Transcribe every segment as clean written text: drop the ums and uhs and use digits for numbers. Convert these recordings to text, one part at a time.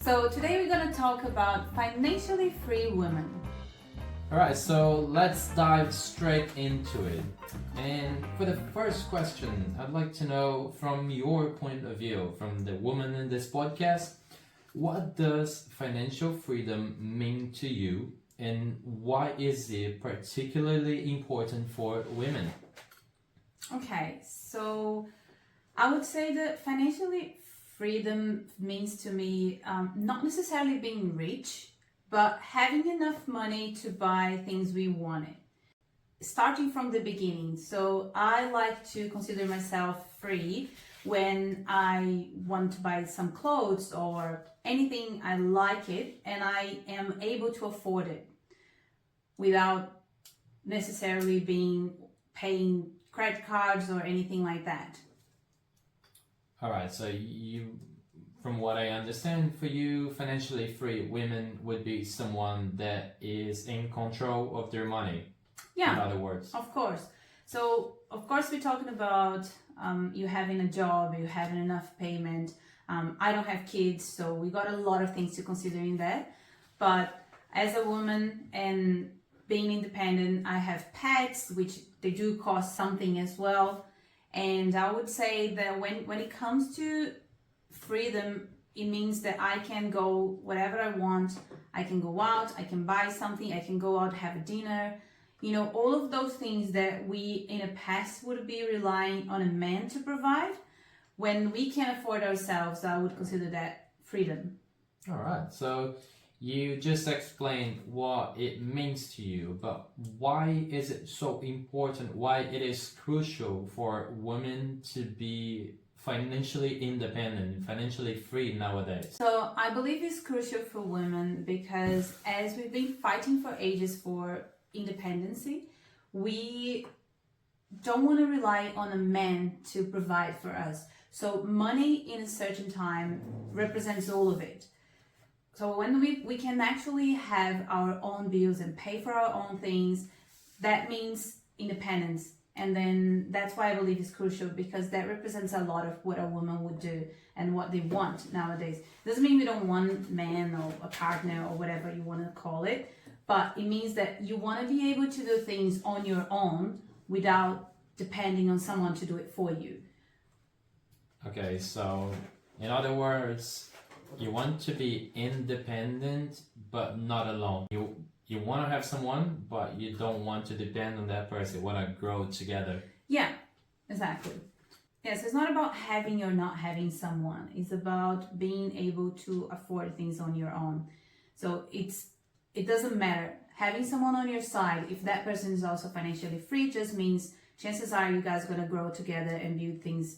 So today we're going to talk about financially free women. Alright, so let's dive straight into it. And for the first question, I'd like to know from your point of view, from the woman in this podcast, what does financial freedom mean to you and why is it particularly important for women? Okay, so I would say that financially freedom means to me not necessarily being rich, but having enough money to buy things we wanted. Starting from the beginning. So I like to consider myself free when I want to buy some clothes or anything, I like it and I am able to afford it without necessarily paying credit cards or anything like that. Alright, so from what I understand, for you, financially free women would be someone that is in control of their money. Yeah, in other words. of course. So, of course, we're talking about you having a job, you having enough payment. I don't have kids, so we got a lot of things to consider in that. But as a woman and being independent, I have pets, which they do cost something as well. And I would say that when it comes to freedom, it means that I can go whatever I want. I can go out, I can buy something, I can go out, have a dinner. You know, all of those things that we in the past would be relying on a man to provide. When we can afford ourselves, I would consider that freedom. Alright, so you just explained what it means to you, but why is it so important? Why it is crucial for women to be financially independent, financially free nowadays? So I believe it's crucial for women because as we've been fighting for ages for independency, we don't want to rely on a man to provide for us. So money in a certain time represents all of it. So when we can actually have our own bills and pay for our own things, that means independence. And then that's why I believe it's crucial because that represents a lot of what a woman would do and what they want nowadays. Doesn't mean we don't want a man or a partner or whatever you want to call it, but it means that you want to be able to do things on your own without depending on someone to do it for you. Okay, so in other words, you want to be independent but not alone. You want to have someone, but you don't want to depend on that person. You want to grow together. Yeah, exactly. Yes, it's not about having or not having someone. It's about being able to afford things on your own. So it doesn't matter. Having someone on your side, if that person is also financially free, just means chances are you guys are going to grow together and build things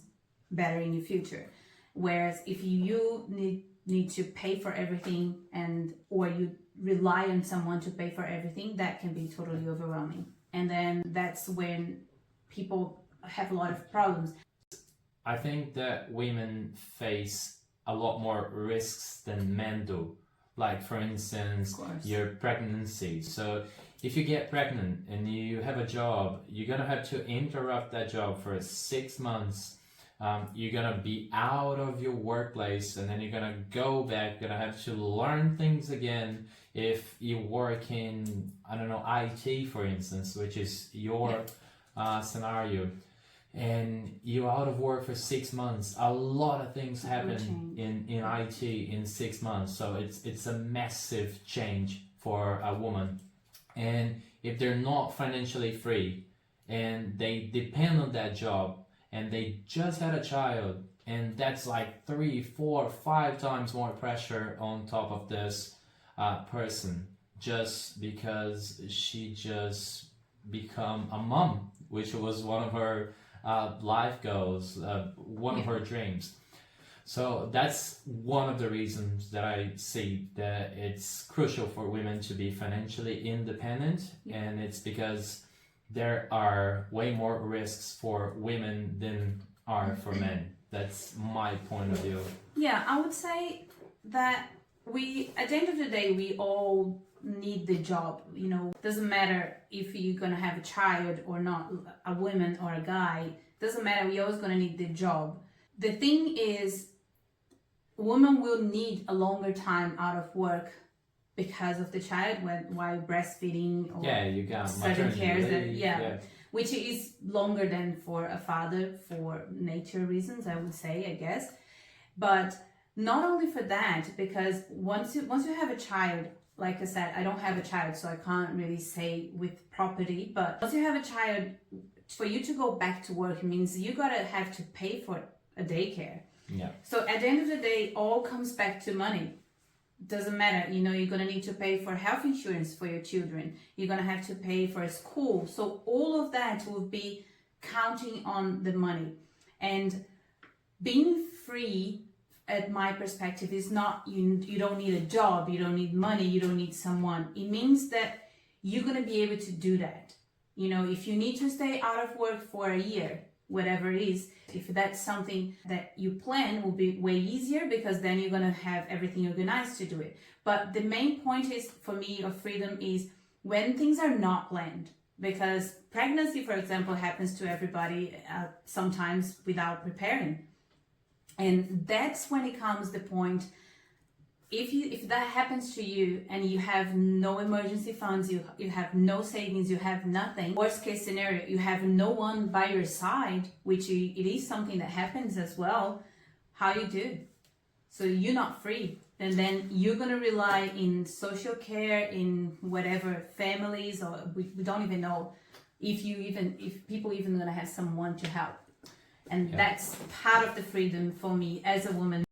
better in your future. Whereas if you need to pay for everything or you rely on someone to pay for everything, that can be totally overwhelming. And then that's when people have a lot of problems. I think that women face a lot more risks than men do. Like, for instance, your pregnancy. So if you get pregnant and you have a job, you're going to have to interrupt that job for 6 months. You're going to be out of your workplace and then you're going to go back, you're going to have to learn things again. If you work in, I don't know, IT, for instance, which is your scenario, and you're out of work for 6 months, a lot of things happen in IT in 6 months. So it's a massive change for a woman. And if they're not financially free and they depend on that job and they just had a child, and that's like 3, 4, 5 times more pressure on top of this person just because she just become a mom, which was one of her life goals, one of her dreams. So that's one of the reasons that I see that it's crucial for women to be financially independent, and it's because there are way more risks for women than are for men. That's my point of view. Yeah, I would say that at the end of the day, we all need the job. You know, doesn't matter if you're gonna have a child or not, a woman or a guy. Doesn't matter. We always gonna need the job. The thing is, women will need a longer time out of work because of the child while breastfeeding or you got certain maternity cares that leave, which is longer than for a father for nature reasons, I would say, I guess. But not only for that, because once you have a child, like I said, I don't have a child, so I can't really say with property, but once you have a child, for you to go back to work means you gotta have to pay for a daycare. Yeah. So at the end of the day, all comes back to money. Doesn't matter, you're gonna need to pay for health insurance for your children. You're gonna have to pay for a school. So all of that will be counting on the money. And being free, at my perspective, is not you don't need a job, you don't need money, you don't need someone. It means that you're gonna be able to do that. If you need to stay out of work for a year, whatever it is, if that's something that you plan, will be way easier because then you're going to have everything organized to do it. But the main point is, for me, of freedom is when things are not planned, because pregnancy, for example, happens to everybody sometimes without preparing. And that's when it comes the point, if that happens to you and you have no emergency funds, you have no savings, you have nothing, worst case scenario, you have no one by your side, which it is something that happens as well, how you do? So you're not free. And then you're going to rely in social care, in whatever families, or we don't even know if people even going to have someone to help. And that's part of the freedom for me as a woman.